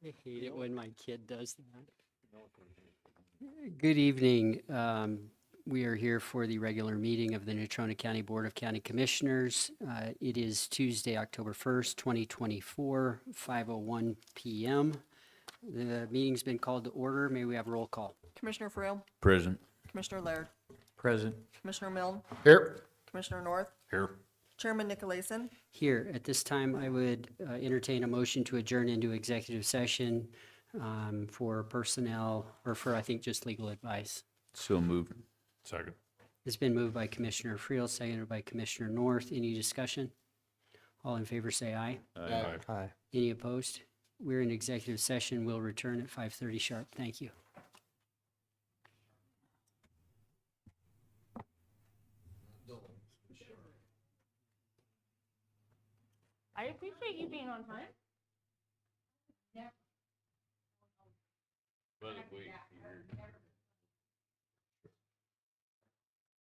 I hate it when my kid does that. Good evening. We are here for the regular meeting of the Natrona County Board of County Commissioners. It is Tuesday, October 1st, 2024, 5:01 p.m. The meeting's been called to order. May we have a roll call? Commissioner Frill, Present. Commissioner Laird, Present. Commissioner Milne, Here. Commissioner North, Here. Chairman Nicolason. Here, at this time, I would entertain a motion to adjourn into executive session for personnel, or for, I think, just legal advice. So moved. Second. It's been moved by Commissioner Friel, seconded by Commissioner North. Any discussion? All in favor say aye. Aye. Any opposed? We're in executive session. We'll return at 5:30 sharp. Thank you. I appreciate you being on time.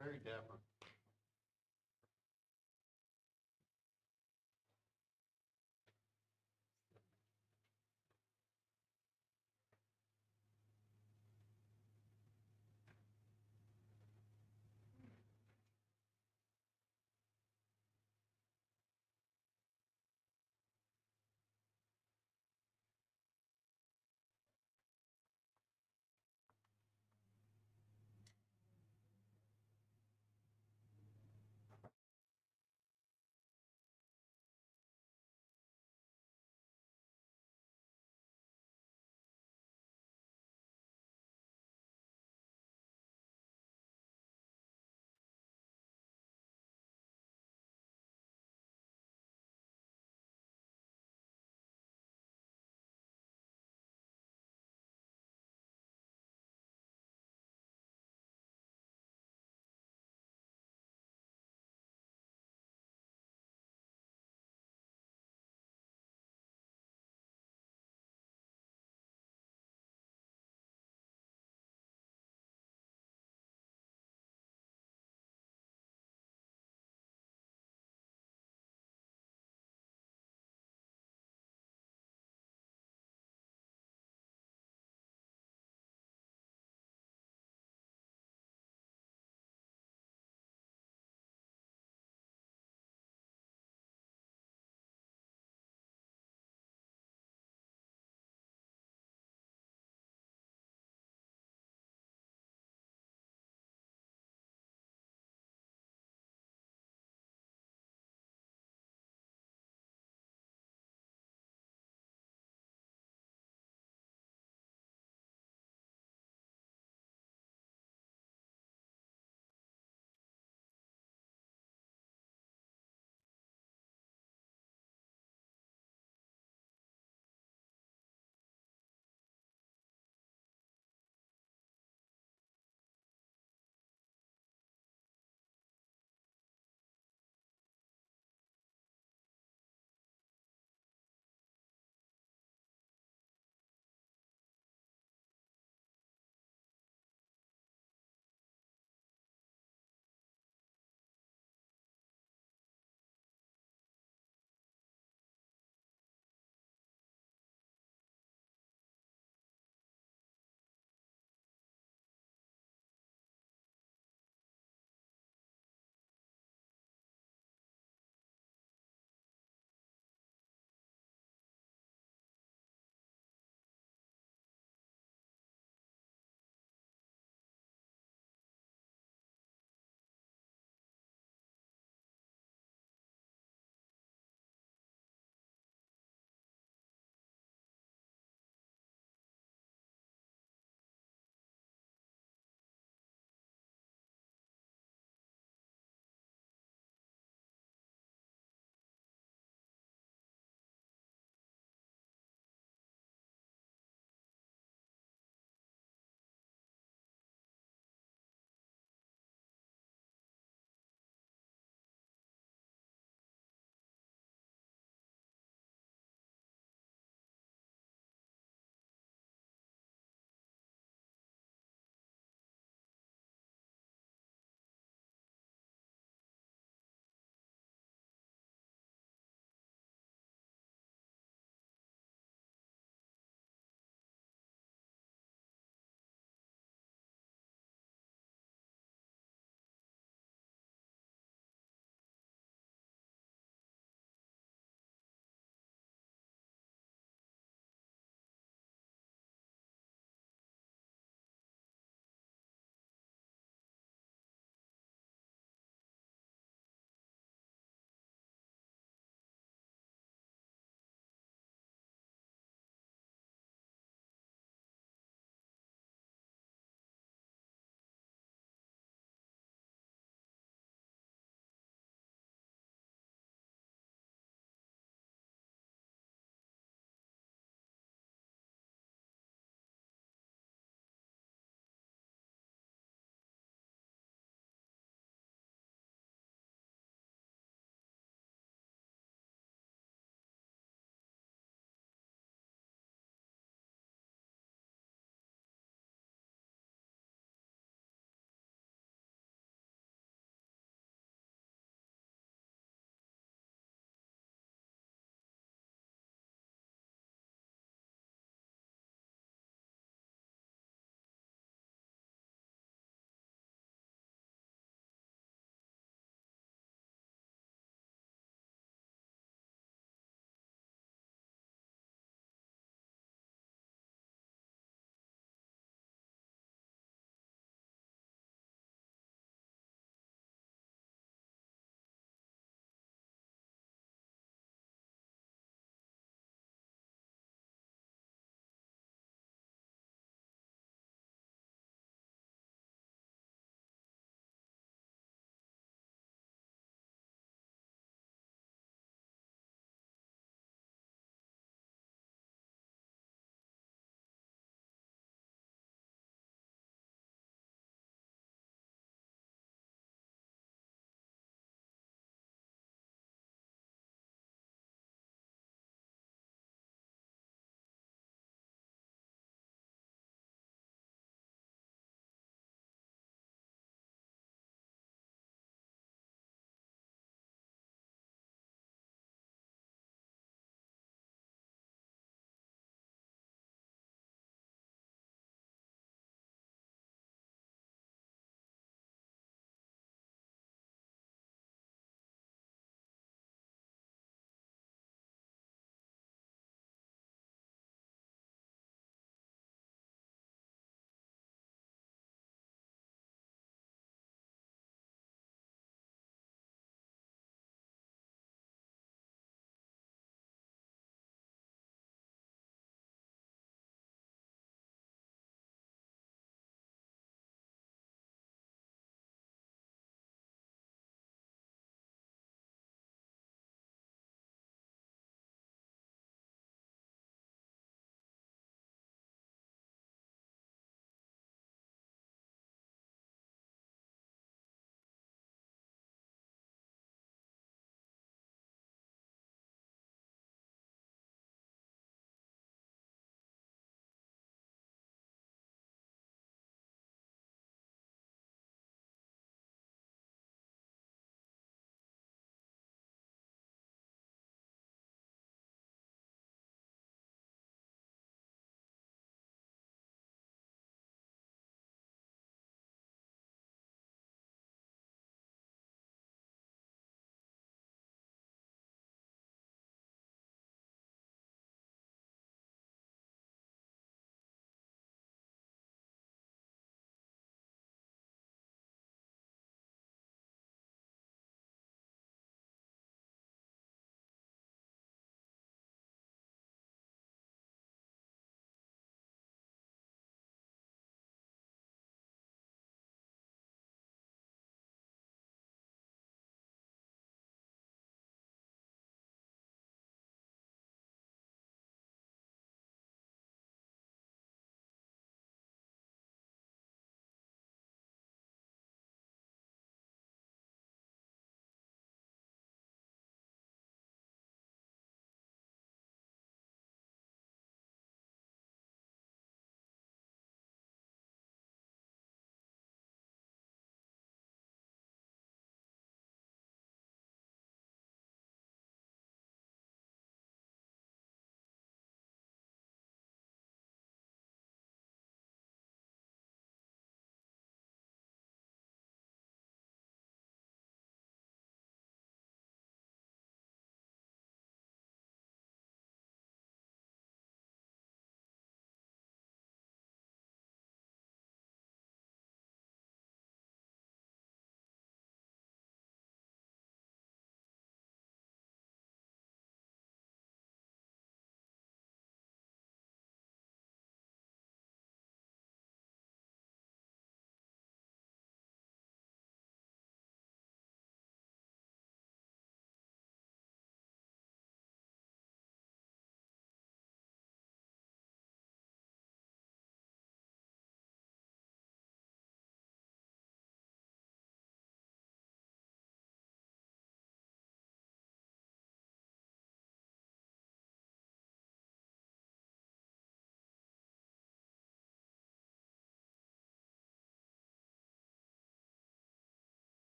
Very dapper.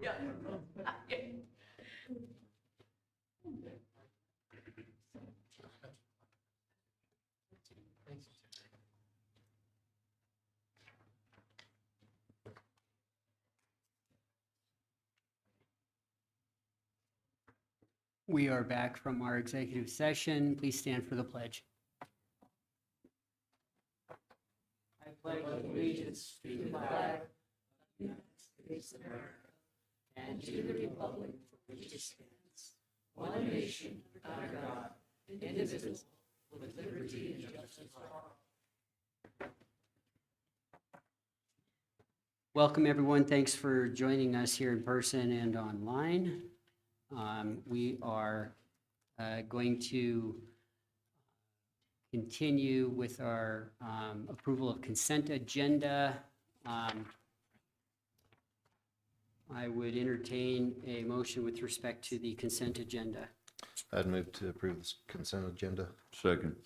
We are back from our executive session. Please stand for the pledge. I pledge allegiance to the flag of the United States of America and to the republic for which it stands, one nation, under God, indivisible, with liberty and justice for all. Welcome, everyone. Thanks for joining us here in person and online. We are going to continue with our approval of consent agenda. I would entertain a motion with respect to the consent agenda. I'd move to approve this consent agenda. Second.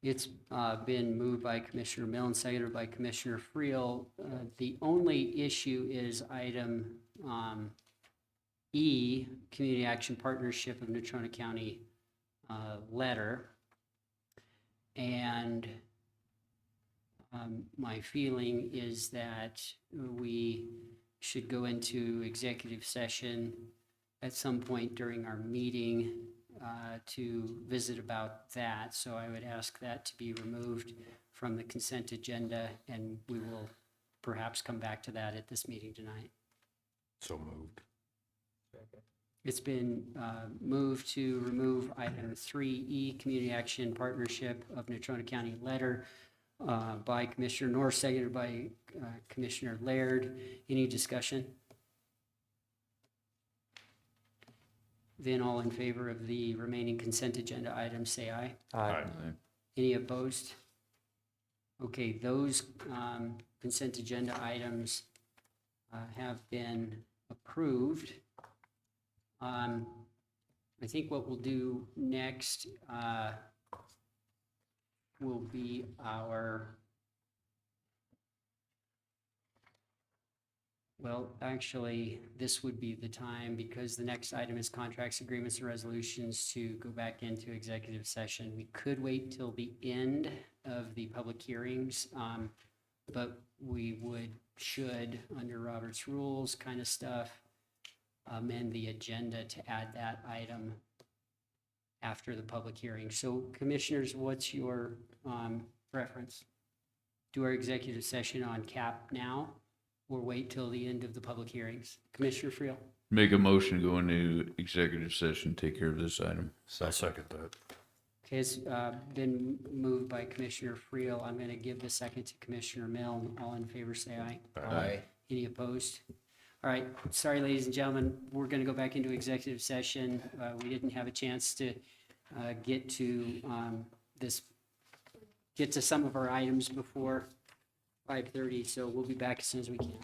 It's been moved by Commissioner Milne, seconded by Commissioner Friel. The only issue is item E, Community Action Partnership of Natrona County letter. And my feeling is that we should go into executive session at some point during our meeting to visit about that. So I would ask that to be removed from the consent agenda, and we will perhaps come back to that at this meeting tonight. So moved. It's been moved to remove item 3E, Community Action Partnership of Natrona County letter by Commissioner North, seconded by Commissioner Laird. Any discussion? Then all in favor of the remaining consent agenda items, say aye. Aye. Any opposed? Okay, those consent agenda items have been approved. I think what we'll do next will be well, actually, this would be the time, because the next item is contracts, agreements, and resolutions, to go back into executive session. We could wait till the end of the public hearings, but we should, under Robert's rules kind of stuff, amend the agenda to add that item after the public hearing. So commissioners, what's your preference? Do our executive session on CAP now, or wait till the end of the public hearings? Commissioner Friel? Make a motion to go into executive session, take care of this item. I'll second that. Okay, it's been moved by Commissioner Friel. I'm going to give the second to Commissioner Milne. All in favor, say aye. Aye. Any opposed? All right, sorry, ladies and gentlemen, we're going to go back into executive session. We didn't have a chance to get to some of our items before 5:30, so we'll be back as soon as we can.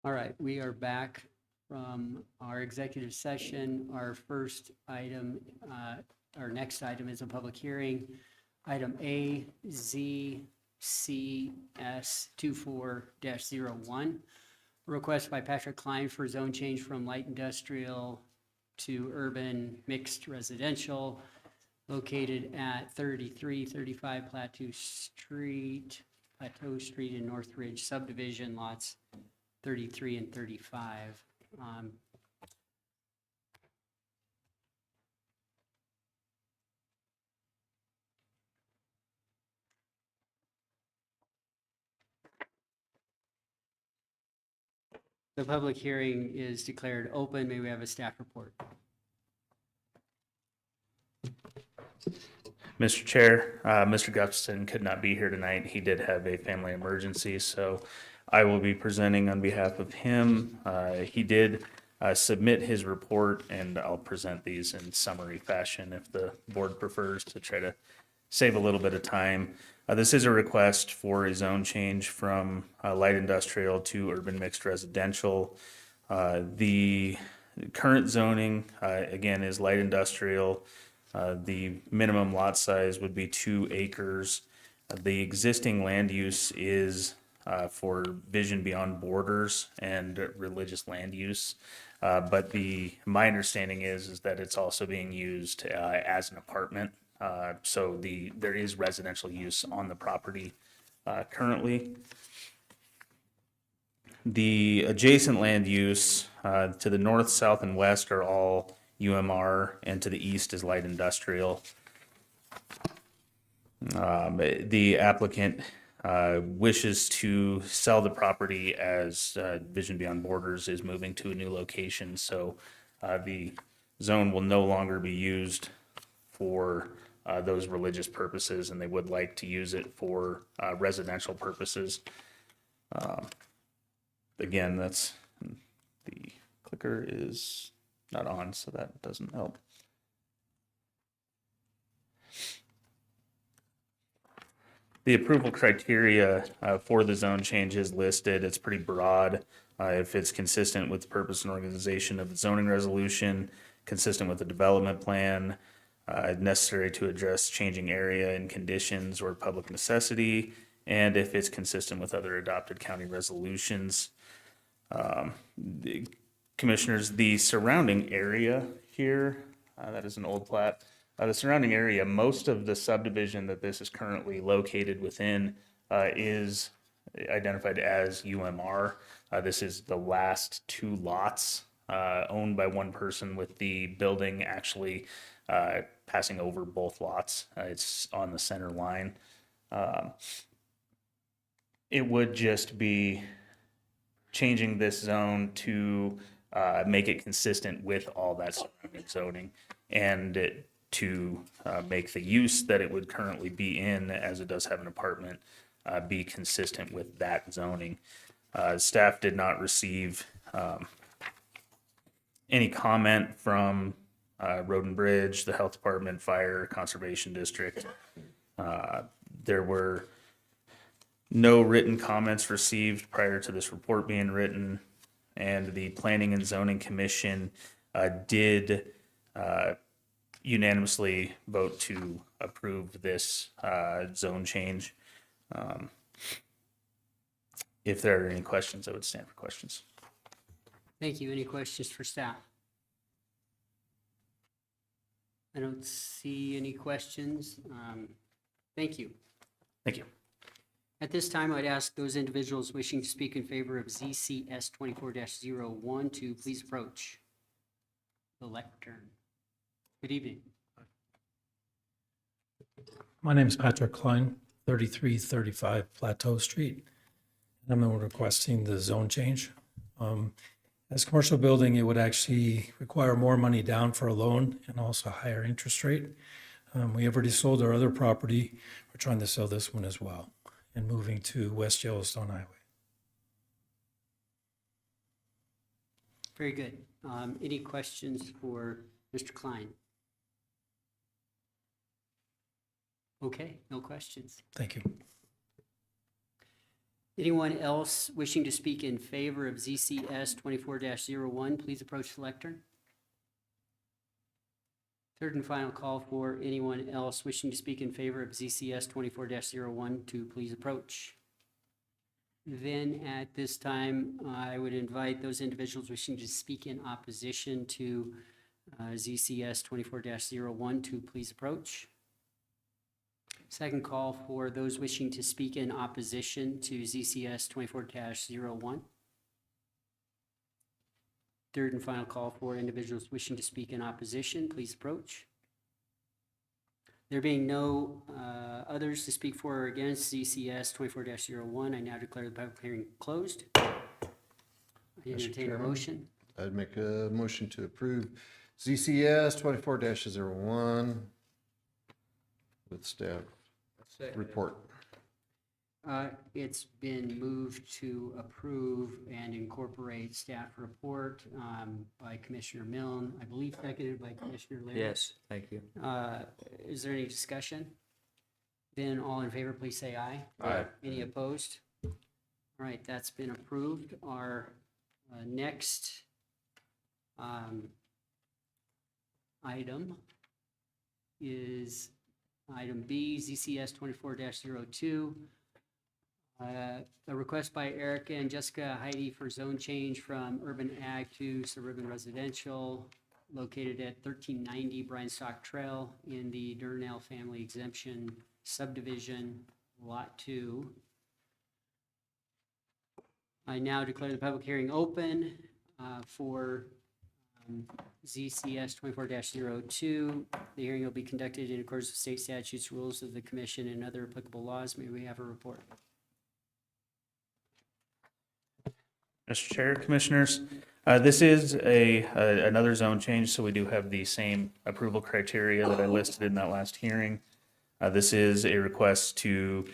All right, we are back from our executive session. Our first item, our next item is a public hearing. Item A, Z, C, S 24-01. Request by Patrick Klein for zone change from light industrial to urban mixed residential located at 3335 Plateau Street in North Ridge subdivision lots 33 and 35. The public hearing is declared open. May we have a staff report? Mr. Chair, Mr. Gustafson could not be here tonight. He did have a family emergency, so I will be presenting on behalf of him. He did submit his report, and I'll present these in summary fashion if the board prefers to try to save a little bit of time. This is a request for a zone change from light industrial to urban mixed residential. The current zoning, again, is light industrial. The minimum lot size would be 2 acres. The existing land use is for vision beyond borders and religious land use. But my understanding is that it's also being used as an apartment. So there is residential use on the property currently. The adjacent land use to the north, south, and west are all UMR, and to the east is light industrial. The applicant wishes to sell the property as Vision Beyond Borders is moving to a new location, so the zone will no longer be used for those religious purposes, and they would like to use it for residential purposes. Again, the clicker is not on, so that doesn't help. The approval criteria for the zone change is listed. It's pretty broad. If it's consistent with the purpose and organization of the zoning resolution, consistent with the development plan, necessary to address changing area and conditions or public necessity, and if it's consistent with other adopted county resolutions. Commissioners, the surrounding area here, that is an old plat. The surrounding area, most of the subdivision that this is currently located within is identified as UMR. This is the last 2 lots owned by one person, with the building actually passing over both lots. It's on the center line. It would just be changing this zone to make it consistent with all that surrounding zoning, and to make the use that it would currently be in, as it does have an apartment, be consistent with that zoning. Staff did not receive any comment from Road and Bridge, the Health Department, Fire, Conservation District. There were no written comments received prior to this report being written, and the Planning and Zoning Commission did unanimously vote to approve this zone change. If there are any questions, I would stand for questions. Thank you. Any questions for staff? I don't see any questions. Thank you. Thank you. At this time, I'd ask those individuals wishing to speak in favor of ZCS 24-01 to please approach the lectern. Good evening. My name is Patrick Klein, 3335 Plateau Street. I'm requesting the zone change. As a commercial building, it would actually require more money down for a loan and also a higher interest rate. We already sold our other property. We're trying to sell this one as well and moving to West Yellowstone Highway. Very good. Any questions for Mr. Klein? Okay, no questions. Thank you. Anyone else wishing to speak in favor of ZCS 24-01, please approach the lectern. Third and final call for anyone else wishing to speak in favor of ZCS 24-01 to please approach. Then at this time, I would invite those individuals wishing to speak in opposition to ZCS 24-01 to please approach. Second call for those wishing to speak in opposition to ZCS 24-01. Third and final call for individuals wishing to speak in opposition, please approach. There being no others to speak for or against ZCS 24-01, I now declare the public hearing closed. I entertain a Chairman. motion. I'd make a motion to approve ZCS 24-01 with staff report. It's been moved to approve and incorporate staff report by Commissioner Milne, I believe seconded by Commissioner Laird. Yes, thank you. Is there any discussion? Then all in favor, please say aye. Aye. Any opposed? All right, that's been approved. Our next item is item B, ZCS 24-02. A request by Erica and Jessica Heidi for zone change from urban ag to suburban residential located at 1390 Bryan Stock Trail in the Durnell Family Exemption Subdivision, Lot 2. I now declare the public hearing open for ZCS 24-02. The hearing will be conducted in accordance with state statutes, rules of the commission, and other applicable laws. May we have a report? Mr. Chair, Commissioners, this is another zone change, so we do have the same approval criteria that I listed in that last hearing. This is a request to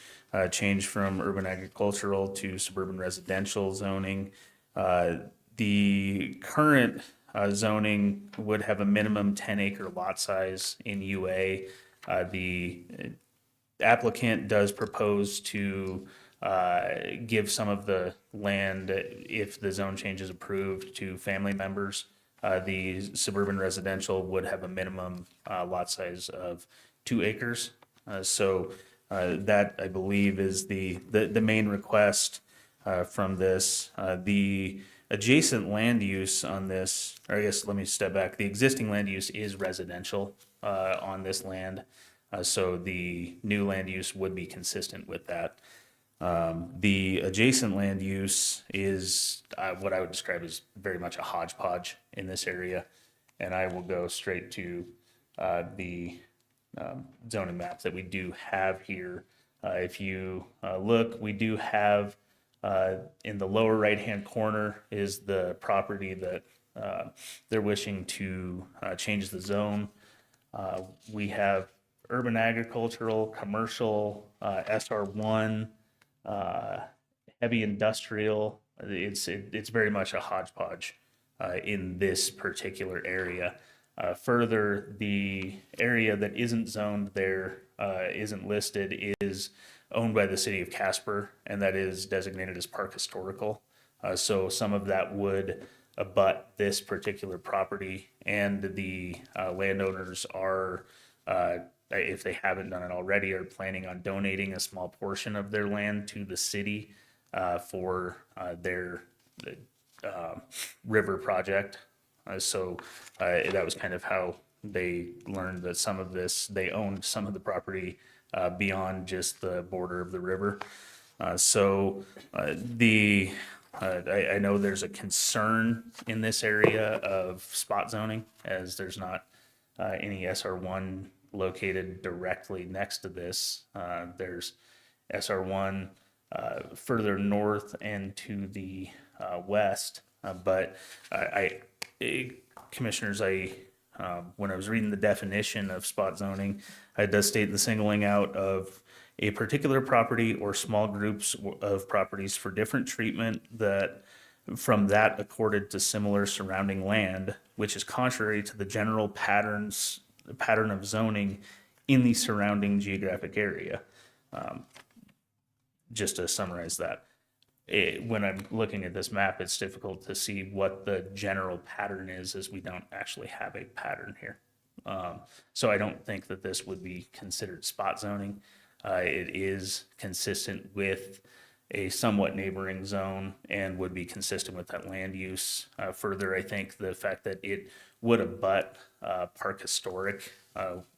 change from urban agricultural to suburban residential zoning. The current zoning would have a minimum 10-acre lot size in UA. The applicant does propose to give some of the land, if the zone change is approved, to family members. The suburban residential would have a minimum lot size of 2 acres. So that, I believe, is the main request from this. The adjacent land use on this, or I guess let me step back. The existing land use is residential on this land. So the new land use would be consistent with that. The adjacent land use is what I would describe as very much a hodgepodge in this area. And I will go straight to the zoning map that we do have here. If you look, we do have in the lower right-hand corner is the property that they're wishing to change the zone. We have urban agricultural, commercial, SR1, heavy industrial. It's very much a hodgepodge in this particular area. Further, the area that isn't zoned there, isn't listed, is owned by the city of Casper, and that is designated as Park Historical. So some of that would abut this particular property, and the landowners are, if they haven't done it already, are planning on donating a small portion of their land to the city for their river project. So that was kind of how they learned that some of this, they owned some of the property beyond just the border of the river. I know there's a concern in this area of spot zoning, as there's not any SR1 located directly next to this. There's SR1 further north and to the west. But Commissioners, when I was reading the definition of spot zoning, it does state the singling out of a particular property or small groups of properties for different treatment that from that accorded to similar surrounding land, which is contrary to the general pattern of zoning in the surrounding geographic area. Just to summarize that. when I'm looking at this map, it's difficult to see what the general pattern is, as we don't actually have a pattern here. So I don't think that this would be considered spot zoning. It is consistent with a somewhat neighboring zone and would be consistent with that land use. Further, I think the fact that it would abut Park Historic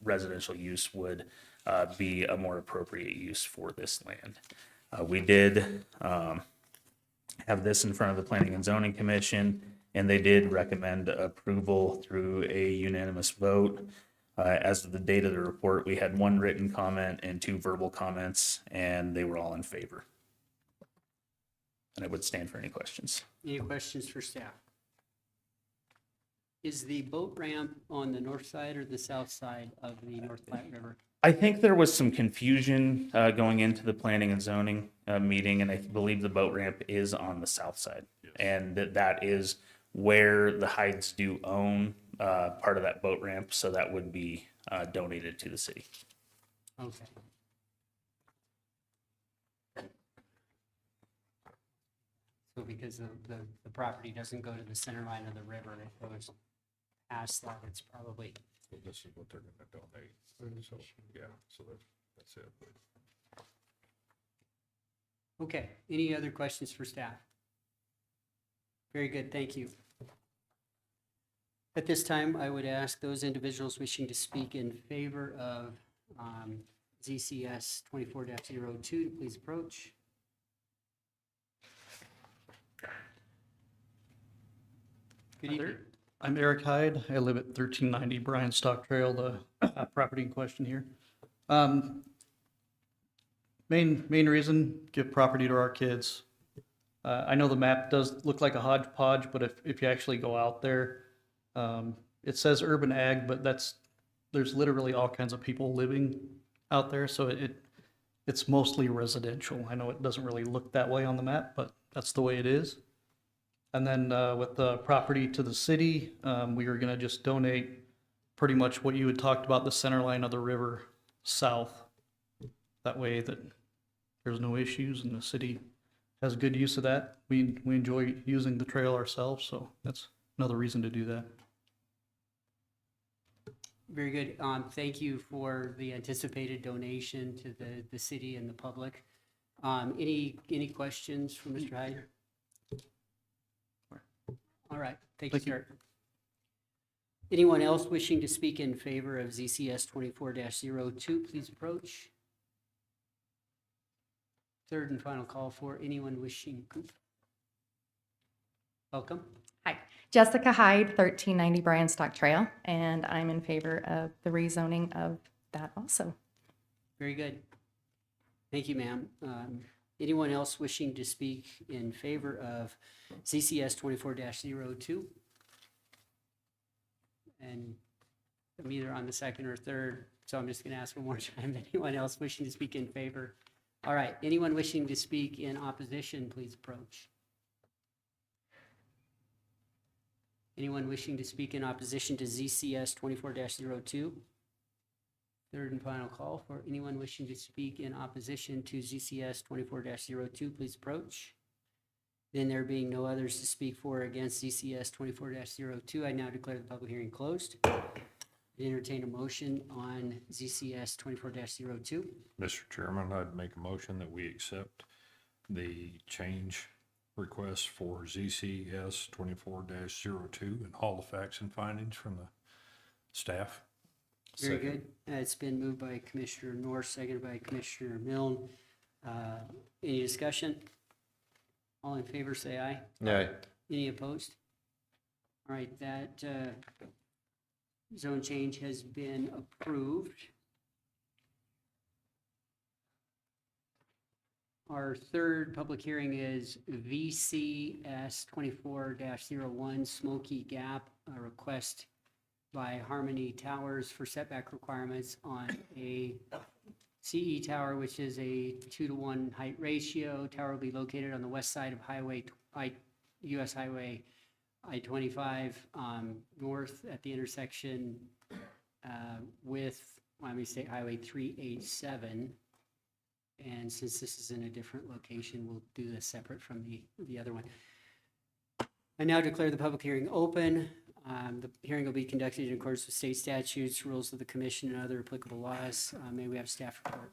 residential use would be a more appropriate use for this land. We did have this in front of the Planning and Zoning Commission, and they did recommend approval through a unanimous vote. As of the date of the report, we had 1 written comment and 2 verbal comments, and they were all in favor. And I would stand for any questions. Any questions for staff? Is the boat ramp on the north side or the south side of the North Platte River? I think there was some confusion going into the planning and zoning meeting, and I believe the boat ramp is on the south side. And that is where the Hydes do own part of that boat ramp, so that would be donated to the city. Okay. So because the property doesn't go to the center line of the river, it goes past that, it's probably. So this is what they're gonna donate. So, yeah, so that's it. Okay, any other questions for staff? Very good, thank you. At this time, I would ask those individuals wishing to speak in favor of ZCS 24-02 to please approach. Good evening. I'm Eric Hyde. I live at 1390 Bryan Stock Trail, the property in question here. Main reason, give property to our kids. I know the map does look like a hodgepodge, but if you actually go out there, it says urban ag, but there's literally all kinds of people living out there, so it's mostly residential. I know it doesn't really look that way on the map, but that's the way it is. And then with the property to the city, we are gonna just donate pretty much what you had talked about, the center line of the river south. That way that there's no issues and the city has good use of that. We enjoy using the trail ourselves, so that's another reason to do that. Very good. Thank you for the anticipated donation to the city and the public. Any questions for Mr. Hyde? All right, thank you, Thank you. sir. Anyone else wishing to speak in favor of ZCS 24-02, please approach. Third and final call for anyone wishing. Welcome. Hi, Jessica Hyde, 1390 Bryan Stock Trail, and I'm in favor of the rezoning of that also. Very good. Thank you, ma'am. Anyone else wishing to speak in favor of ZCS 24-02? And I'm either on the second or third, so I'm just going to ask one more time. Anyone else wishing to speak in favor? All right, anyone wishing to speak in opposition, please approach. Anyone wishing to speak in opposition to ZCS 24-02? Third and final call for anyone wishing to speak in opposition to ZCS 24-02, please approach. Then there being no others to speak for or against ZCS 24-02, I now declare the public hearing closed. Entertain a motion on ZCS 24-02. Mr. Chairman, I'd make a motion that we accept the change request for ZCS 24-02 and all the facts and findings from the staff. Very good. It's been moved by Commissioner North, seconded by Commissioner Milne. Any discussion? All in favor, say aye. Aye. Any opposed? All right, that zone change has been approved. Our third public hearing is VCS 24-01 Smoky Gap, a request by Harmony Towers for setback requirements on a CE tower, which is a 2-to-1 height ratio. Tower will be located on the west side of US Highway I-25 north at the intersection with Miami State Highway 387. And since this is in a different location, we'll do this separate from the other one. I now declare the public hearing open. The hearing will be conducted in accordance with state statutes, rules of the commission, and other applicable laws. May we have staff report?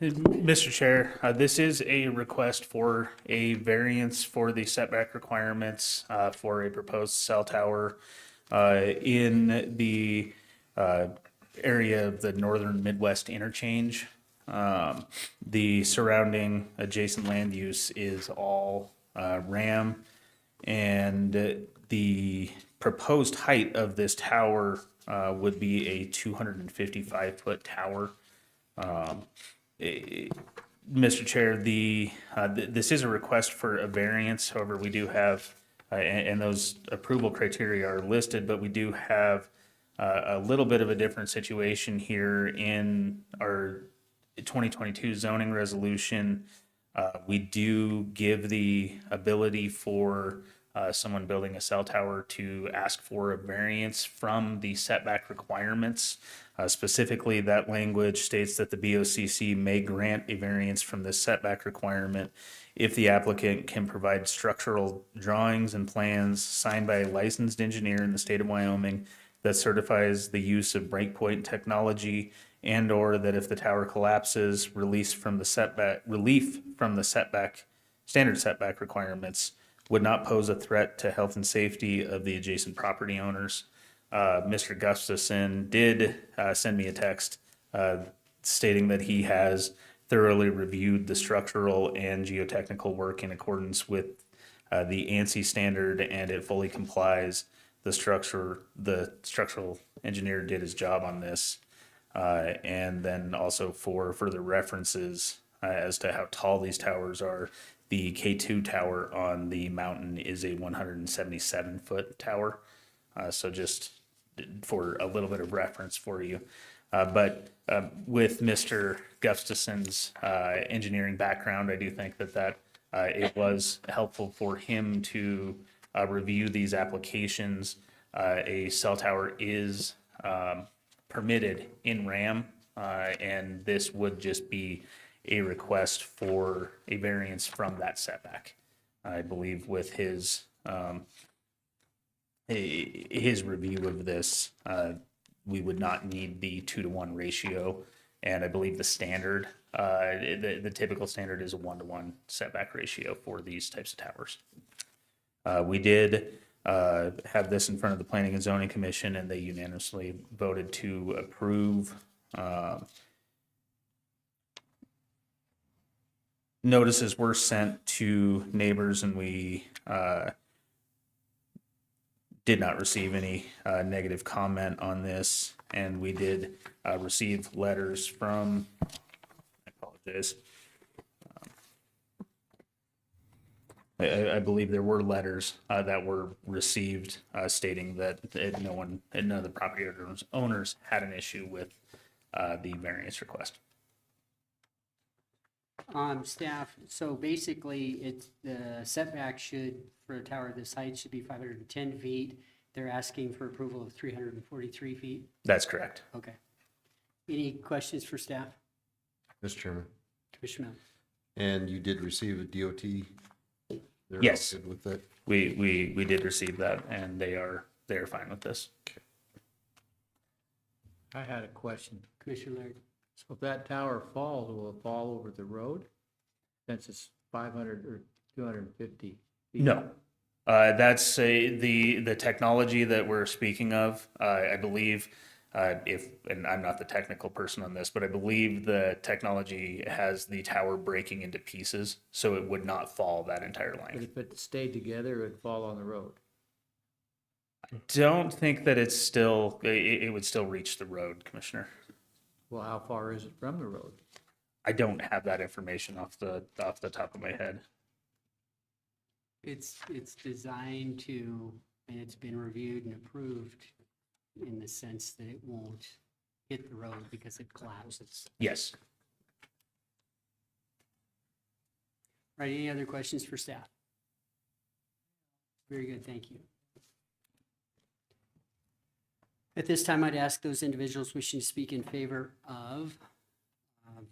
Mr. Chair, this is a request for a variance for the setback requirements for a proposed cell tower in the area of the northern Midwest interchange. The surrounding adjacent land use is all RAM, and the proposed height of this tower would be a 255-foot tower. Mr. Chair, this is a request for a variance. However, we do have, and those approval criteria are listed, but we do have a little bit of a different situation here in our 2022 zoning resolution. We do give the ability for someone building a cell tower to ask for a variance from the setback requirements. Specifically, that language states that the BOCC may grant a variance from the setback requirement if the applicant can provide structural drawings and plans signed by a licensed engineer in the state of Wyoming that certifies the use of breakpoint technology, and or that if the tower collapses, relief from the setback standard setback requirements would not pose a threat to health and safety of the adjacent property owners. Mr. Gustafson did send me a text stating that he has thoroughly reviewed the structural and geotechnical work in accordance with the ANSI standard, and it fully complies. The structural engineer did his job on this. And then also for further references as to how tall these towers are, the K2 tower on the mountain is a 177-foot tower. So just for a little bit of reference for you. But with Mr. Gustafson's engineering background, I do think that it was helpful for him to review these applications. A cell tower is permitted in RAM, and this would just be a request for a variance from that setback. I believe with his review of this, we would not need the 2-to-1 ratio, and I believe the standard, the typical standard is a 1-to-1 setback ratio for these types of towers. We did have this in front of the Planning and Zoning Commission, and they unanimously voted to approve. Notices were sent to neighbors, and we did not receive any negative comment on this. And we did receive letters from, I apologize. I believe there were letters that were received stating that none of the property owners had an issue with the variance request. Staff, so basically, the setback for a tower this height should be 510 feet. They're asking for approval of 343 feet. That's correct. Okay. Any questions for staff? Mr. Chairman, Commissioner Mills? and you did receive a DOT? They're all Yes. good with that? We did receive that, and they are fine with this. I had a question. Commissioner Laird? So if that tower falls, will it fall over the road? Since it's 500 or 250 feet? No. That's the technology that we're speaking of. I believe and I'm not the technical person on this, but I believe the technology has the tower breaking into pieces, so it would not fall that entire But length. if it stayed together, it would fall on the road. Don't think that it would still reach the road, Commissioner. Well, how far is it from the road? I don't have that information off the top of my head. It's designed to, and it's been reviewed and approved in the sense that it won't hit the road because it collapses. Yes. Right, any other questions for staff? Very good, thank you. At this time, I'd ask those individuals wishing to speak in favor of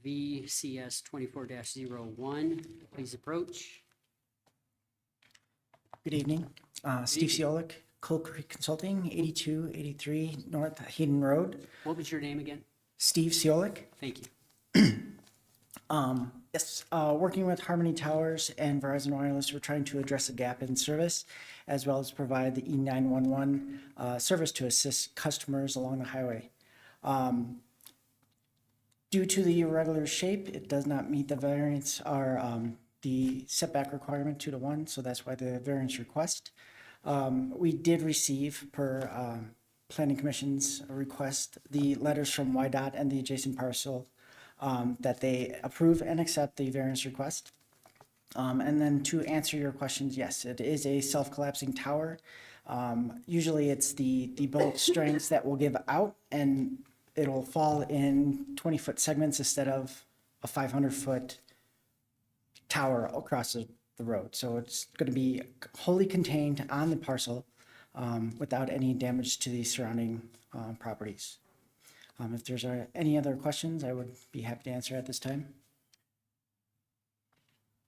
VCS 24-01, please approach. Good evening. Steve Siolik, Coal Creek Consulting, 8283 North Hayden Road. What was your name again? Steve Siolik. Thank you. Yes, working with Harmony Towers and Verizon Wireless, we're trying to address a gap in service as well as provide the E911 service to assist customers along the highway. Due to the irregular shape, it does not meet the variance or the setback requirement 2 to 1, so that's why the variance request. We did receive, per Planning Commission's request, the letters from YDOT and the adjacent parcel that they approve and accept the variance request. And then to answer your questions, yes, it is a self-collapsing tower. Usually it's the bolt strings that will give out and it'll fall in 20-foot segments instead of a 500-foot tower across the road. So it's going to be wholly contained on the parcel without any damage to the surrounding properties. If there's any other questions, I would be happy to answer at this time.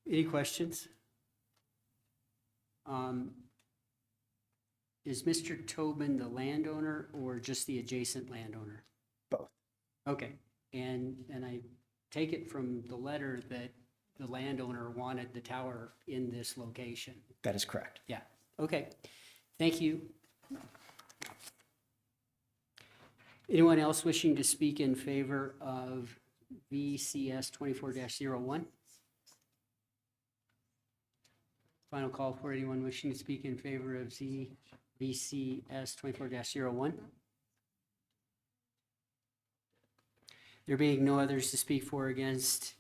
Any questions? Is Mr. Tobin the landowner or just the adjacent landowner? Both. Okay, and I take it from the letter that the landowner wanted the tower in this location. That is correct. Yeah, okay, thank you. Anyone else wishing to speak in favor of VCS 24-01? Final call for anyone wishing to speak in favor of VCS 24-01. There being no others to speak for or against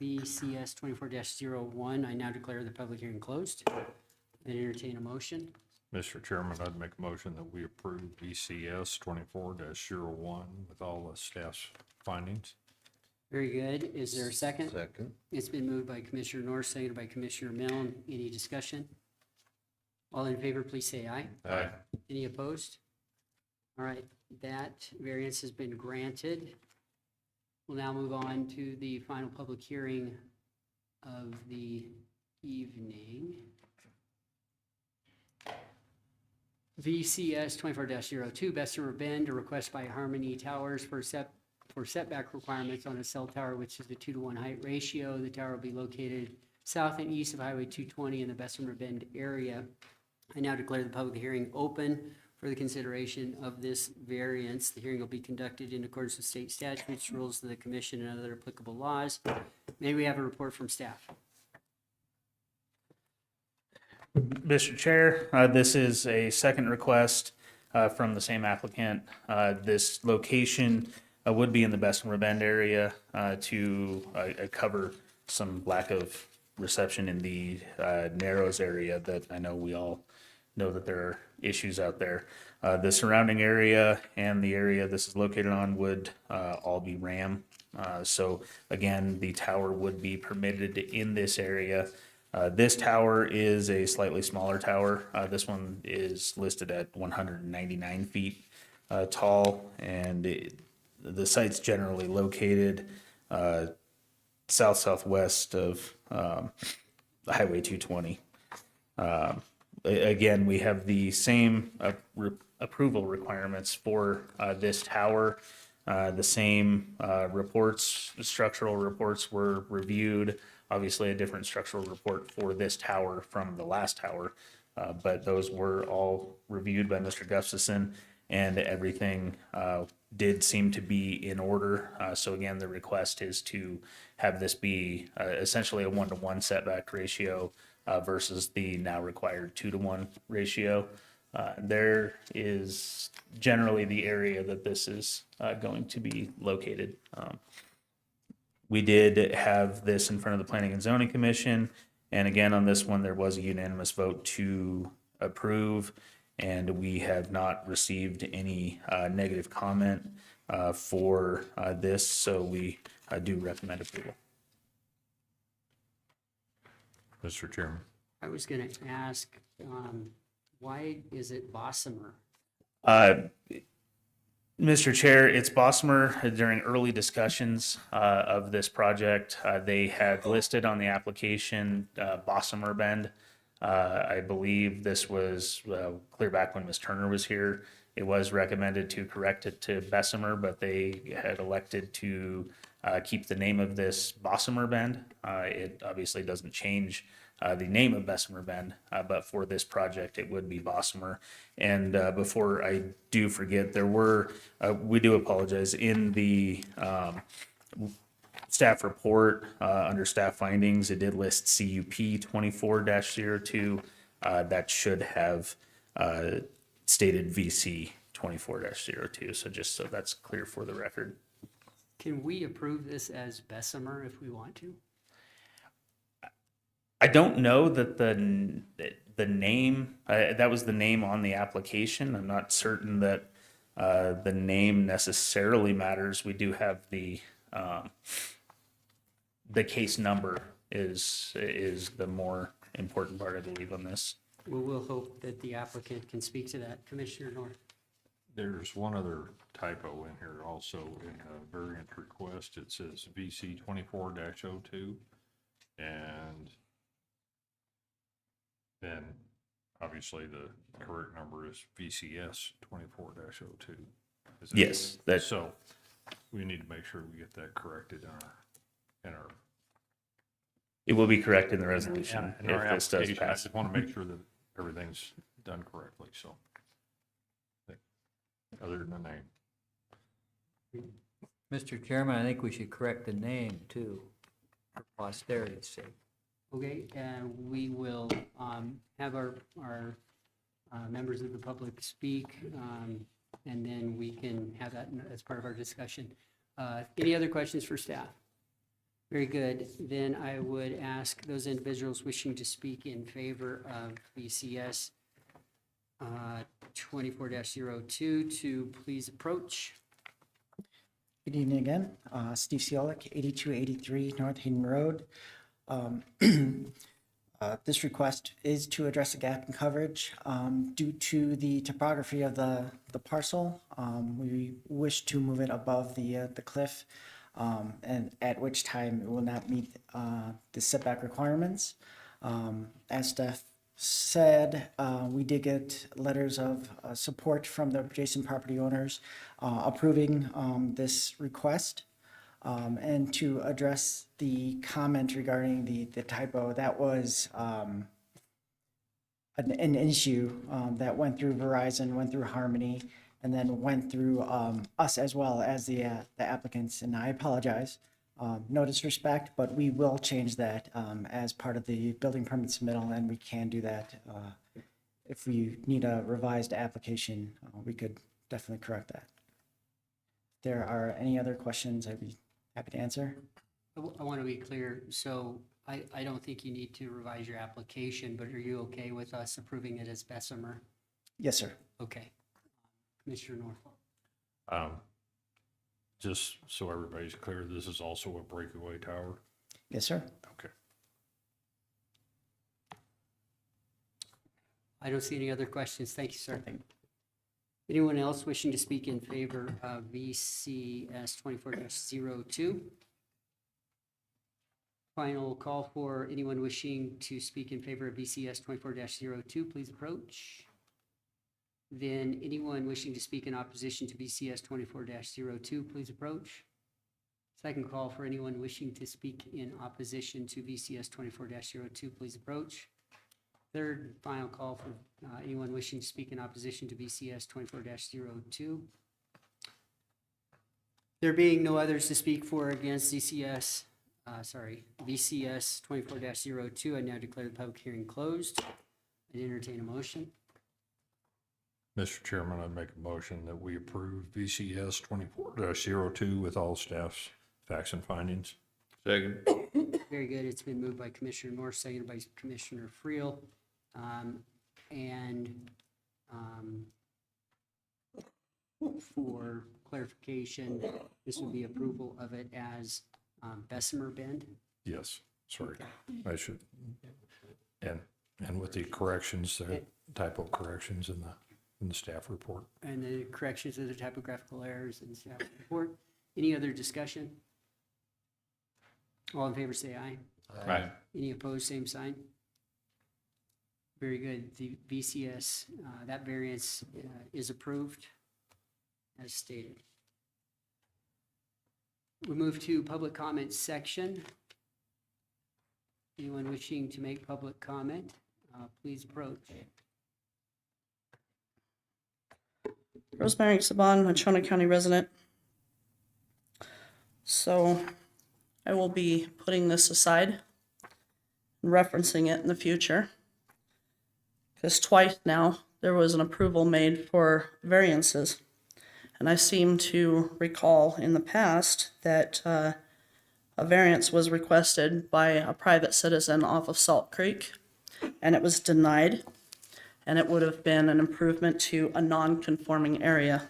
VCS 24-01, I now declare the public hearing closed and entertain a motion. Mr. Chairman, I'd make a motion that we approve VCS 24-01 with all the staff's findings. Very good. Is there a second? Second. It's been moved by Commissioner North, seconded by Commissioner Milne. Any discussion? All in favor, please say aye. Aye. Any opposed? All right, that variance has been granted. We'll now move on to the final public hearing of the evening. VCS 24-02, Bessemer Bend, a request by Harmony Towers for setback requirements on a cell tower, which is a 2 to 1 height ratio. The tower will be located south and east of Highway 220 in the Bessemer Bend area. I now declare the public hearing open for the consideration of this variance. The hearing will be conducted in accordance with state statutes, rules of the commission, and other applicable laws. May we have a report from staff? Mr. Chair, this is a second request from the same applicant. This location would be in the Bessemer Bend area to cover some lack of reception in the Narrows area that I know we all know that there are issues out there. The surrounding area and the area this is located on would all be RAM. So again, the tower would be permitted in this area. This tower is a slightly smaller tower. This one is listed at 199 feet tall, and the site's generally located south-southwest of Highway 220. Again, we have the same approval requirements for this tower. The same structural reports were reviewed. Obviously, a different structural report for this tower from the last tower, but those were all reviewed by Mr. Gustafson, and everything did seem to be in order. So again, the request is to have this be essentially a 1-to-1 setback ratio versus the now required 2-to-1 ratio. There is generally the area that this is going to be located. We did have this in front of the Planning and Zoning Commission, and again, on this one, there was a unanimous vote to approve, and we have not received any negative comment for this, so we do recommend approval. Mr. Chairman. I was going to ask, why is it Bessemer? Mr. Chair, it's Bosmer. During early discussions of this project, they had listed on the application Bosmer Bend. I believe this was clear back when Ms. Turner was here. It was recommended to correct it to Bessemer, but they had elected to keep the name of this Bosmer Bend. It obviously doesn't change the name of Bessemer Bend, but for this project, it would be Bosmer. And before I do forget, there were, we do apologize, in the staff report, under staff findings, it did list CUP 24-02. That should have stated VC 24-02. So just so that's clear for the record. Can we approve this as Bessemer if we want to? I don't know that the name, that was the name on the application. I'm not certain that the name necessarily matters. We do have the case number is the more important part, I believe, on this. Well, we'll hope that the applicant can speak to that. Commissioner North. There's one other typo in here also in a variant request. It says VC 24-02. And then obviously the correct number is VCS 24-02. Is it? Yes, that, So we need to make sure we get that corrected in our it will be correct in the resolution in our if this does application. I pass. just want to make sure that everything's done correctly, so. Other than the name. Mr. Chairman, I think we should correct the name too, for posterity's sake. Okay, we will have our members of the public speak, and then we can have that as part of our discussion. Any other questions for staff? Very good. Then I would ask those individuals wishing to speak in favor of BCS 24-02 to please approach. Good evening again. Steve Ciolek, 8283 North Hayden Road. This request is to address a gap in coverage due to the topography of the parcel. We wish to move it above the cliff, and at which time it will not meet the setback requirements. As staff said, we did get letters of support from the adjacent property owners approving this request. And to address the comment regarding the typo, that was an issue that went through Verizon, went through Harmony, and then went through us as well as the applicants. And I apologize. No disrespect, but we will change that as part of the building permit submittal, and we can do that. If we need a revised application, we could definitely correct that. If there are any other questions, I'd be happy to answer. I want to be clear, so I don't think you need to revise your application, but are you okay with us approving it as Bessemer? Yes, sir. Okay. Commissioner North. Just so everybody's clear, this is also a breakaway tower? Yes, sir. Okay. I don't see any other questions. Thank you, sir. Anyone else wishing to speak in favor of VCS 24-02? Final call for anyone wishing to speak in favor of VCS 24-02, please approach. Then anyone wishing to speak in opposition to VCS 24-02, please approach. Second call for anyone wishing to speak in opposition to VCS 24-02, please approach. Third final call for anyone wishing to speak in opposition to VCS 24-02. There being no others to speak for or against VCS 24-02, I now declare the public hearing closed. I entertain a motion. Mr. Chairman, I make a motion that we approve VCS 24-02 with all staff's facts and findings. Second. Very good. It's been moved by Commissioner North, seconded by Commissioner Friel. For clarification, this would be approval of it as Bessemer Bend. Yes, sorry, I should. And with the corrections, the typo corrections in the in the staff report. And the corrections of the typographical errors in staff report. Any other discussion? All in favor, say aye. Aye. Any opposed, same sign? Very good. The VCS, that variance is approved as stated. We move to public comment section. Anyone wishing to make public comment, please approach. Rosemary Saban, Natrona County resident. So I will be putting this aside and referencing it in the future. Because twice now, there was an approval made for variances. And I seem to recall in the past that a variance was requested by a private citizen off of Salt Creek, and it was denied. And it would have been an improvement to a non-conforming area.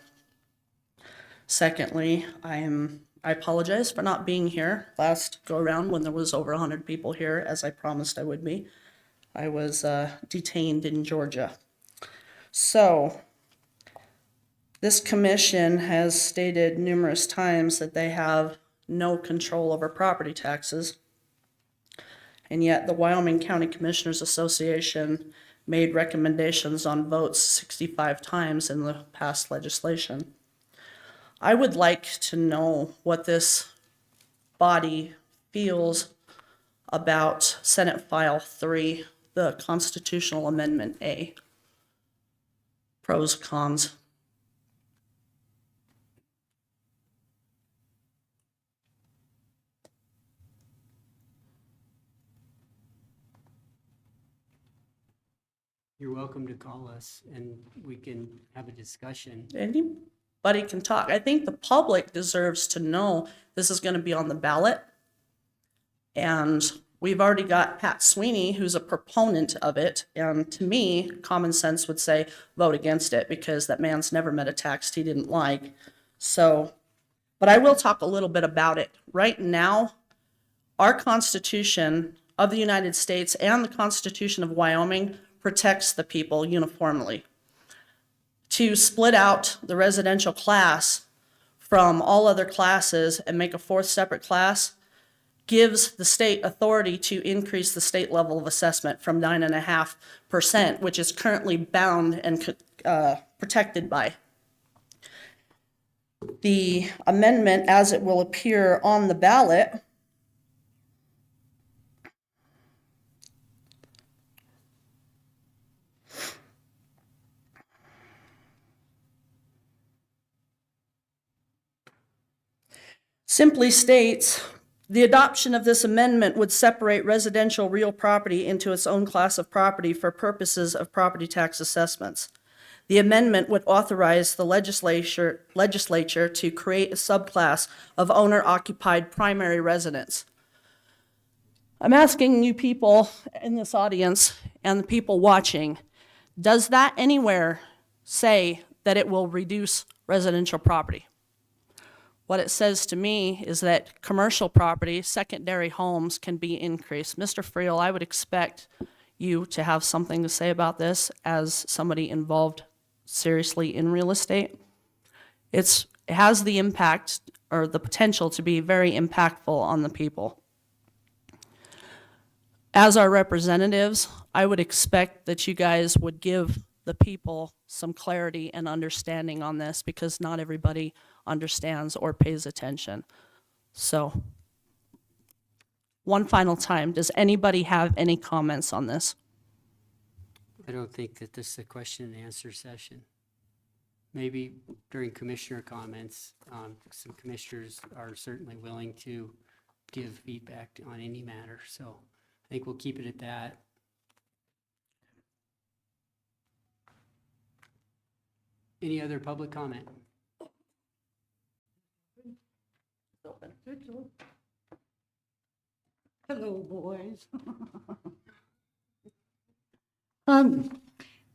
Secondly, I apologize for not being here last go around when there was over 100 people here, as I promised I would be. I was detained in Georgia. So this commission has stated numerous times that they have no control over property taxes. And yet the Wyoming County Commissioners Association made recommendations on votes 65 times in the past legislation. I would like to know what this body feels about Senate File 3, the Constitutional Amendment A. Pros, cons. You're welcome to call us and we can have a discussion. Anybody can talk. I think the public deserves to know this is going to be on the ballot. And we've already got Pat Sweeney, who's a proponent of it. And to me, common sense would say vote against it because that man's never met a tax he didn't like. So, but I will talk a little bit about it. Right now, our Constitution of the United States and the Constitution of Wyoming protects the people uniformly. To split out the residential class from all other classes and make a fourth separate class gives the state authority to increase the state level of assessment from 9.5%, which is currently bound and protected by. The amendment, as it will appear on the ballot, simply states, the adoption of this amendment would separate residential real property into its own class of property for purposes of property tax assessments. The amendment would authorize the legislature to create a subclass of owner-occupied primary residence. I'm asking you people in this audience and the people watching, does that anywhere say that it will reduce residential property? What it says to me is that commercial property, secondary homes can be increased. Mr. Friel, I would expect you to have something to say about this as somebody involved seriously in real estate. It has the impact or the potential to be very impactful on the people. As our representatives, I would expect that you guys would give the people some clarity and understanding on this because not everybody understands or pays attention. So, one final time, does anybody have any comments on this? I don't think that this is a question and answer session. Maybe during commissioner comments, some commissioners are certainly willing to give feedback on any matter. So I think we'll keep it at that. Any other public comment? Hello, boys.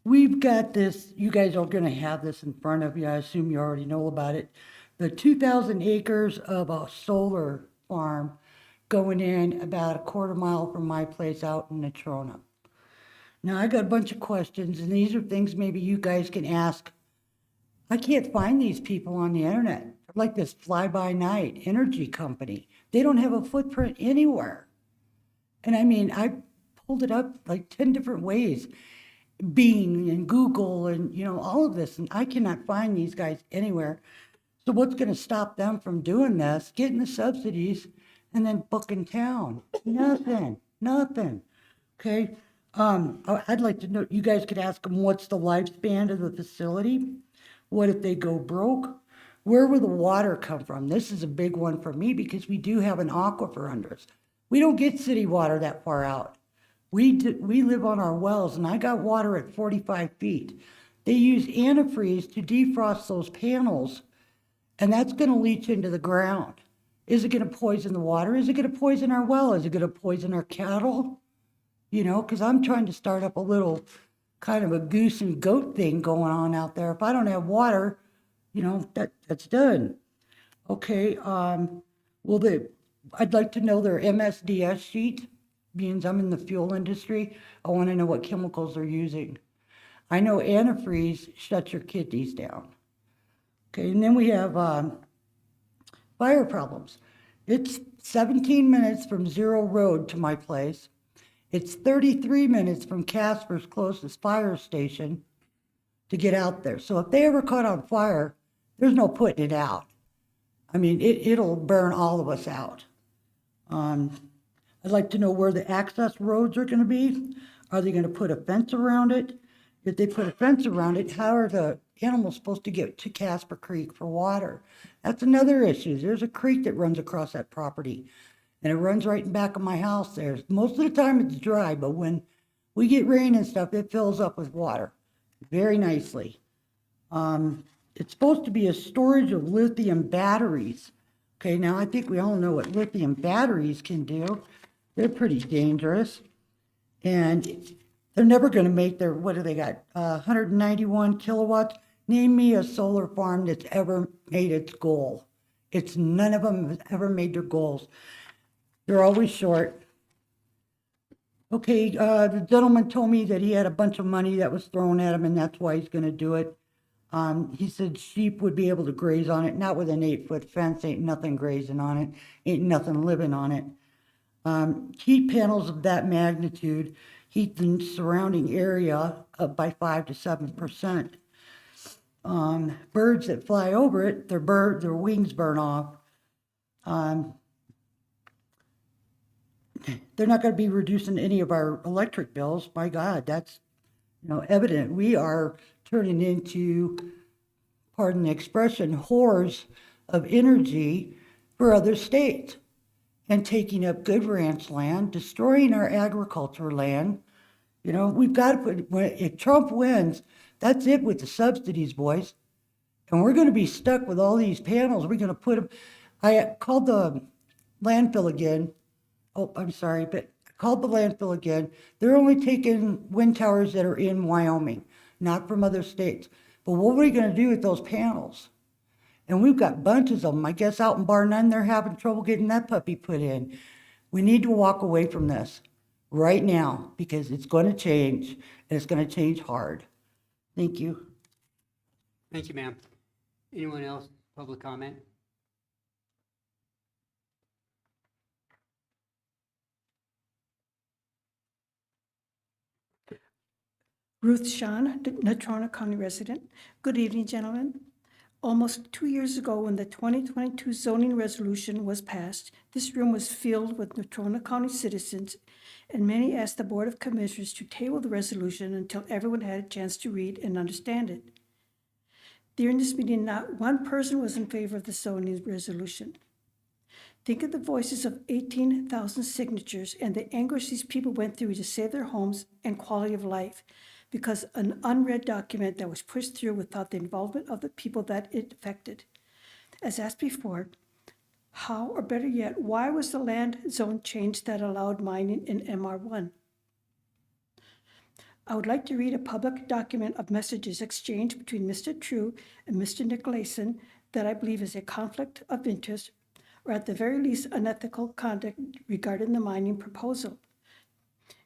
We've got this, you guys are gonna have this in front of you, I assume you already know about it. The 2,000 acres of a solar farm going in about a quarter mile from my place out in Natrona. Now, I got a bunch of questions, and these are things maybe you guys can ask. I can't find these people on the internet. Like this fly-by-night energy company. They don't have a footprint anywhere. And I mean, I pulled it up like 10 different ways. Bing and Google and, all of this, and I cannot find these guys anywhere. So what's going to stop them from doing this, getting the subsidies, and then booking town? Nothing. Okay. I'd like to know, you guys could ask them, what's the lifespan of the facility? What if they go broke? Where will the water come from? This is a big one for me because we do have an aquifer under us. We don't get city water that far out. We live on our wells, and I got water at 45 feet. They use antifreeze to defrost those panels, and that's going to leach into the ground. Is it going to poison the water? Is it going to poison our well? Is it going to poison our cattle? Because I'm trying to start up a little kind of a goose and goat thing going on out there. If I don't have water, that's done. Okay, I'd like to know their MSDS sheet, being I'm in the fuel industry. I want to know what chemicals they're using. I know antifreeze shuts your kidneys down. Okay, and then we have fire problems. It's 17 minutes from Zero Road to my place. It's 33 minutes from Casper's closest fire station to get out there. So if they ever caught on fire, there's no putting it out. I mean, it'll burn all of us out. I'd like to know where the access roads are going to be. Are they going to put a fence around it? If they put a fence around it, how are the animals supposed to get to Casper Creek for water? That's another issue. There's a creek that runs across that property, and it runs right in back of my house there. Most of the time it's dry, but when we get rain and stuff, it fills up with water very nicely. It's supposed to be a storage of lithium batteries. Okay, now I think we all know what lithium batteries can do. They're pretty dangerous. And they're never going to make their, what do they got, 191 kilowatts? Name me a solar farm that's ever made its goal. None of them have ever made their goals. They're always short. Okay, the gentleman told me that he had a bunch of money that was thrown at him, and that's why he's going to do it. He said sheep would be able to graze on it, not with an 8-foot fence. Ain't nothing grazing on it, ain't nothing living on it. Heat panels of that magnitude heat the surrounding area up by 5 to 7%. Birds that fly over it, their wings burn off. They're not going to be reducing any of our electric bills. My God, that's evident. We are turning into, pardon the expression, whores of energy for other states and taking up good ranch land, destroying our agriculture land. We've got to put, if Trump wins, that's it with the subsidies, boys. And we're going to be stuck with all these panels. We're going to put them, I called the landfill again. Oh, I'm sorry, but I called the landfill again. They're only taking wind towers that are in Wyoming, not from other states. But what are we going to do with those panels? And we've got bunches of them. I guess out in Bar None, they're having trouble getting that puppy put in. We need to walk away from this right now because it's going to change, and it's going to change hard. Thank you. Thank you, ma'am. Anyone else, public comment? Ruth Shawn, Natrona County resident. Good evening, gentlemen. Almost 2 years ago, when the 2022 zoning resolution was passed, this room was filled with Natrona County citizens, and many asked the Board of Commissioners to table the resolution until everyone had a chance to read and understand it. During this meeting, not one person was in favor of the zoning resolution. Think of the voices of 18,000 signatures and the anguish these people went through to save their homes and quality of life, because an unread document that was pushed through without the involvement of the people that it affected. As asked before, how, or better yet, why was the land zone changed that allowed mining in MR1? I would like to read a public document of messages exchanged between Mr. True and Mr. Nicolason that I believe is a conflict of interest, or at the very least unethical conduct regarding the mining proposal.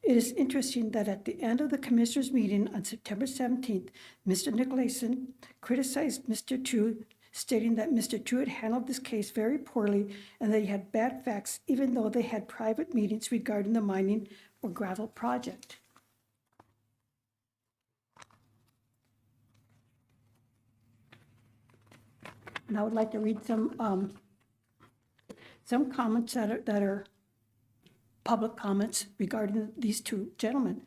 It is interesting that at the end of the commissioners' meeting on September 17th, Mr. Nicolason criticized Mr. True, stating that Mr. True had handled this case very poorly and that he had bad facts, even though they had private meetings regarding the mining or gravel project. And I would like to read some comments that are public comments regarding these two gentlemen.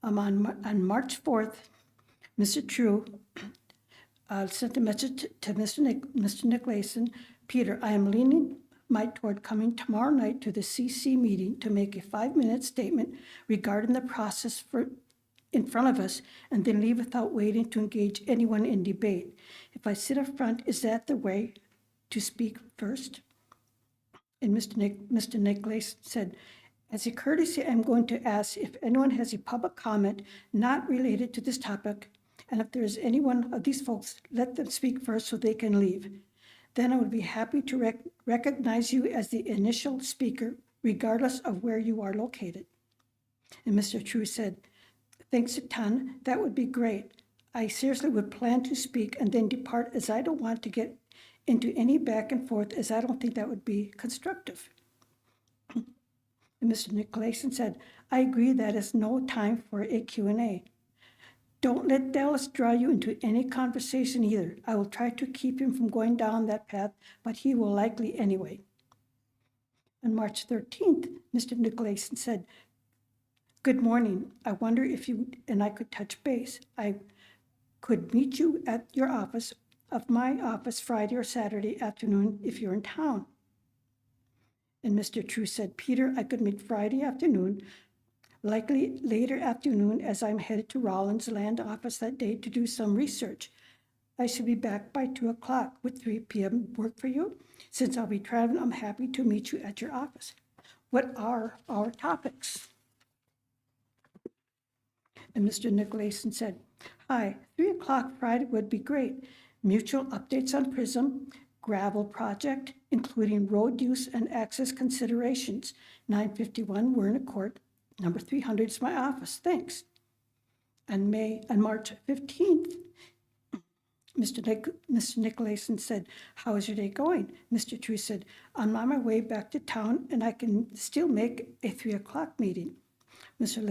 On March 4th, Mr. True sent a message to Mr. Nicolason. Peter, I am leaning toward coming tomorrow night to the CC meeting to make a 5-minute statement regarding the process in front of us and then leave without waiting to engage anyone in debate. If I sit up front, is that the way to speak first? And Mr. Nicolason said, as a courtesy, I'm going to ask if anyone has a public comment not related to this topic, and if there is any one of these folks, let them speak first so they can leave. Then I would be happy to recognize you as the initial speaker, regardless of where you are located. And Mr. True said, thanks a ton, that would be great. I seriously would plan to speak and then depart, as I don't want to get into any back and forth, as I don't think that would be constructive. And Mr. Nicolason said, I agree that is no time for a Q&A. Don't let Dallas draw you into any conversation either. I will try to keep him from going down that path, but he will likely anyway. On March 13th, Mr. Nicolason said, good morning. I wonder if you and I could touch base. I could meet you at your office, of my office, Friday or Saturday afternoon if you're in town. And Mr. True said, Peter, I could meet Friday afternoon, likely later afternoon, as I'm headed to Rollins Land Office that day to do some research. I should be back by 2 o'clock. Would 3 p.m. work for you? Since I'll be traveling, I'm happy to meet you at your office. What are our topics? And Mr. Nicolason said, hi, 3 o'clock Friday would be great. Mutual updates on PRISM, gravel project, including road use and access considerations. 951 Werner Court, number 300 is my office. Thanks. On March 15th, Mr. Nicolason said, how is your day going? Mr. True said, I'm on my way back to town and I can still make a 3 o'clock meeting. Mr.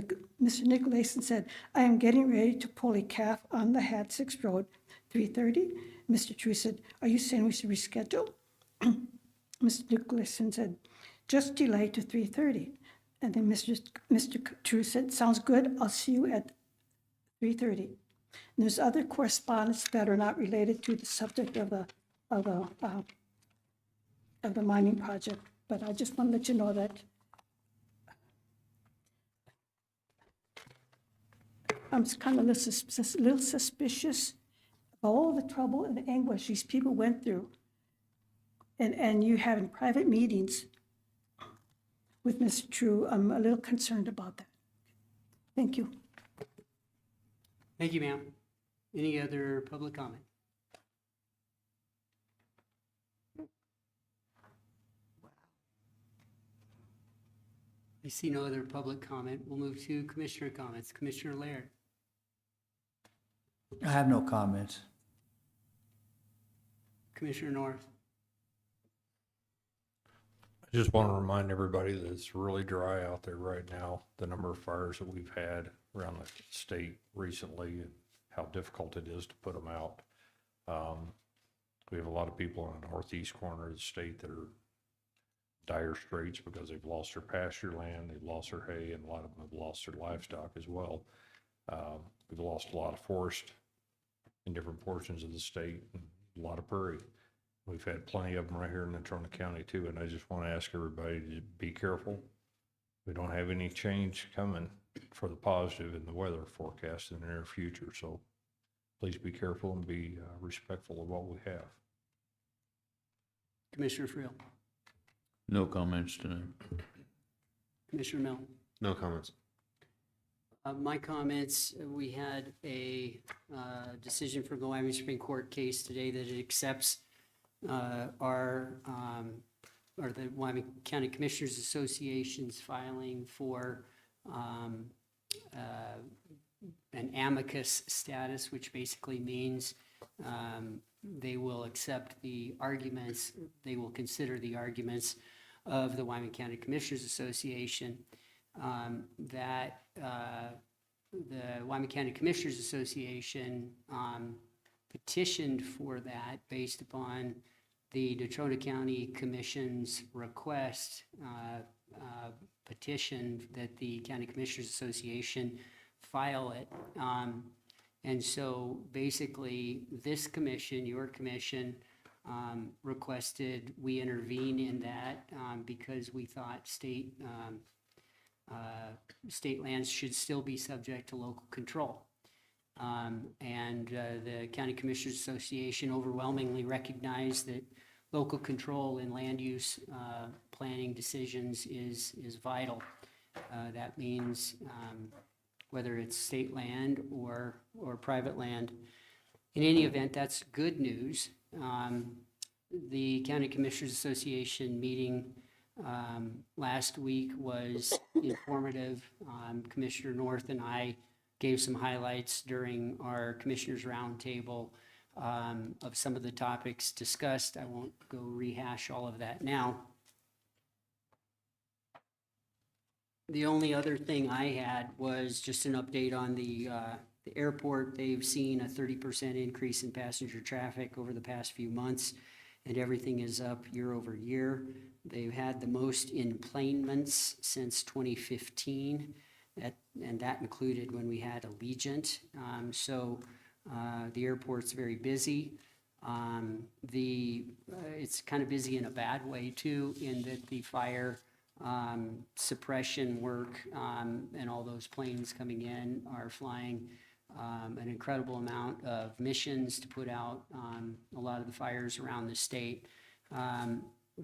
Nicolason said, I am getting ready to pull a calf on the Hat 6 Road, 3:30. Mr. True said, are you saying we should reschedule? Mr. Nicolason said, just delay to 3:30. And then Mr. True said, sounds good. I'll see you at 3:30. And there's other correspondence that are not related to the subject of the mining project. But I just want to let you know that I'm kind of a little suspicious of all the trouble and the anguish these people went through. And you having private meetings with Mr. True, I'm a little concerned about that. Thank you. Thank you, ma'am. Any other public comment? I see no other public comment. We'll move to commissioner comments. Commissioner Laird. I have no comments. Commissioner North. I just want to remind everybody that it's really dry out there right now. The number of fires that we've had around the state recently, and how difficult it is to put them out. We have a lot of people in the northeast corner of the state that are dire straits because they've lost their pasture land, they've lost their hay, and a lot of them have lost their livestock as well. We've lost a lot of forest in different portions of the state, and a lot of prairie. We've had plenty of them right here in Natrona County too, and I just want to ask everybody to be careful. We don't have any change coming for the positive in the weather forecast in the near future, so please be careful and be respectful of what we have. Commissioner Friel. No comments tonight. Commissioner Milne. No comments. My comments, we had a decision from the Wyoming Supreme Court case today that it accepts the Wyoming County Commissioners Association's filing for an amicus status, which basically means they will accept the arguments, they will consider the arguments of the Wyoming County Commissioners Association, that the Wyoming County Commissioners Association petitioned for that based upon the Natrona County Commission's request, petition that the County Commissioners Association file it. And so basically, this commission, your commission, requested we intervene in that because we thought state lands should still be subject to local control. And the County Commissioners Association overwhelmingly recognized that local control in land use planning decisions is vital. That means whether it's state land or private land. In any event, that's good news. The County Commissioners Association meeting last week was informative. Commissioner North and I gave some highlights during our Commissioners Roundtable of some of the topics discussed. I won't go rehash all of that now. The only other thing I had was just an update on the airport. They've seen a 30% increase in passenger traffic over the past few months, and everything is up year over year. They've had the most enplanements since 2015, and that included when we had Allegiant. So the airport's very busy. It's kind of busy in a bad way too, in that the fire suppression work and all those planes coming in are flying an incredible amount of missions to put out a lot of the fires around the state.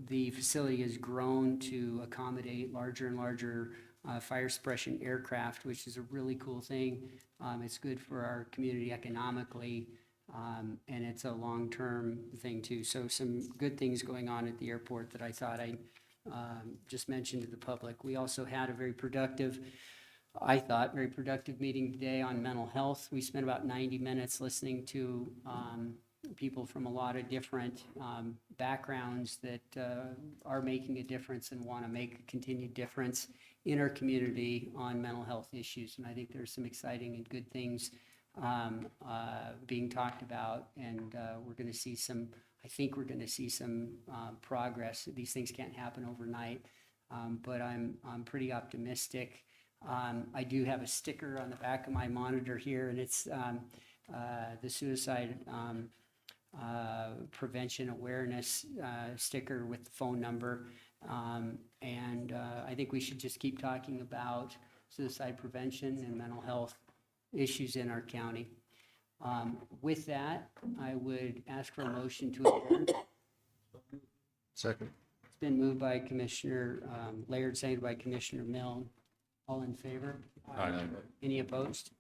The facility has grown to accommodate larger and larger fire suppression aircraft, which is a really cool thing. It's good for our community economically, and it's a long-term thing too. So some good things going on at the airport that I thought I'd just mention to the public. We also had a very productive meeting today on mental health. We spent about 90 minutes listening to people from a lot of different backgrounds that are making a difference and want to make a continued difference in our community on mental health issues. And I think there's some exciting and good things being talked about, and we're going to see some, I think we're going to see some progress. These things can't happen overnight, but I'm pretty optimistic. I do have a sticker on the back of my monitor here, and it's the suicide prevention awareness sticker with the phone number. And I think we should just keep talking about suicide prevention and mental health issues in our county. With that, I would ask for a motion to adjourn. Second. It's been moved by Commissioner Laird, seconded by Commissioner Milne. All in favor? Aye. Any opposed?